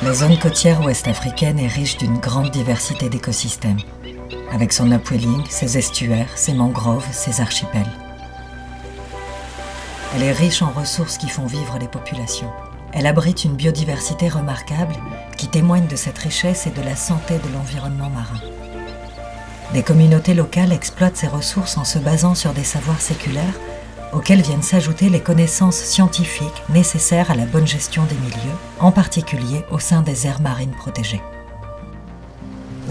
La zone côtière ouest-africaine est riche d'une grande diversité d'écosystèmes, avec son upwelling, ses estuaires, ses mangroves, ses archipels. Elle est riche en ressources qui font vivre les populations. Elle abrite une biodiversité remarquable qui témoigne de cette richesse et de la santé de l'environnement marin. Des communautés locales exploitent ces ressources en se basant sur des savoirs séculaires auxquels viennent s'ajouter les connaissances scientifiques nécessaires à la bonne gestion des milieux, en particulier au sein des aires marines protégées.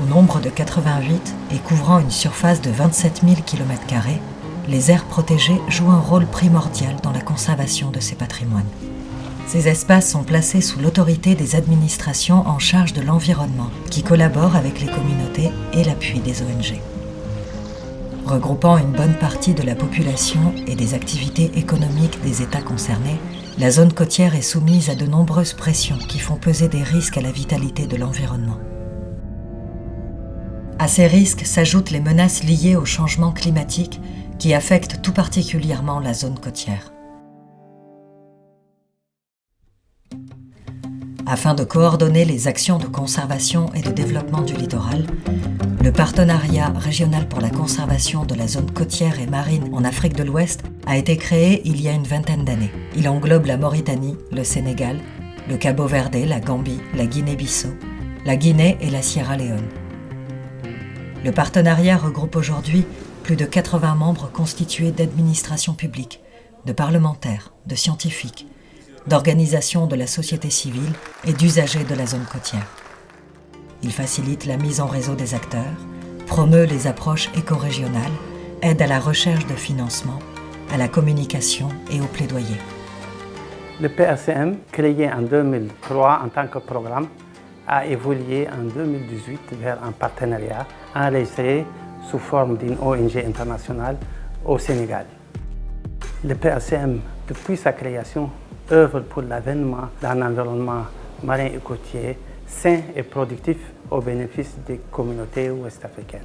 Au nombre de 88 et couvrant une surface de 27 000 km², les aires protégées jouent un rôle primordial dans la conservation de ces patrimoines. Ces espaces sont placés sous l'autorité des administrations en charge de l'environnement, qui collaborent avec les communautés et l'appui des ONG. Regroupant une bonne partie de la population et des activités économiques des États concernés, la zone côtière est soumise à de nombreuses pressions qui font peser des risques à la vitalité de l'environnement. À ces risques s'ajoutent les menaces liées au changement climatique qui affectent tout particulièrement la zone côtière. Afin de coordonner les actions de conservation et de développement du littoral, le Partenariat régional pour la conservation de la zone côtière et marine en Afrique de l'Ouest a été créé il y a une vingtaine d'années. Il englobe la Mauritanie, le Sénégal, le Cabo-Verde, la Gambie, la Guinée-Bissau, la Guinée et la Sierra Leone. Le partenariat regroupe aujourd'hui plus de 80 membres constitués d'administrations publiques, de parlementaires, de scientifiques, d'organisations de la société civile et d'usagers de la zone côtière. Il facilite la mise en réseau des acteurs, promeut les approches éco-régionales, aide à la recherche de financement, à la communication et au plaidoyer. Le PRCM, créé en 2003 en tant que programme, a évolué en 2018 vers un partenariat enregistré sous forme d'une ONG internationale au Sénégal. Le PRCM, depuis sa création, œuvre pour l'avènement d'un environnement marin et côtier sain et productif au bénéfice des communautés ouest-africaines.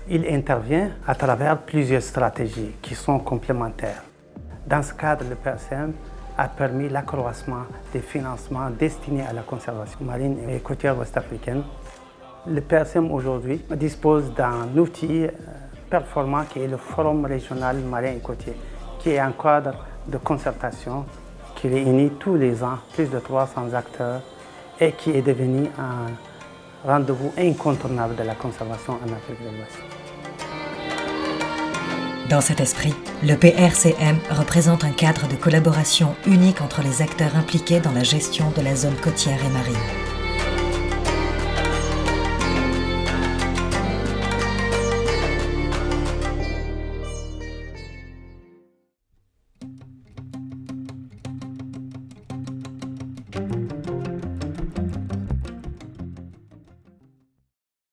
Il intervient à travers plusieurs stratégies qui sont complémentaires. Dans ce cadre, le PRCM a permis l'accroissement des financements destinés à la conservation marine et côtière ouest-africaine. Le PRCM aujourd'hui dispose d'un outil performant qui est le Forum régional marin et côtier, qui est un cadre de concertation qui réunit tous les ans plus de 300 acteurs et qui est devenu un rendez-vous incontournable de la conservation en Afrique de l'Ouest. Dans cet esprit, le PRCM représente un cadre de collaboration unique entre les acteurs impliqués dans la gestion de la zone côtière et marine.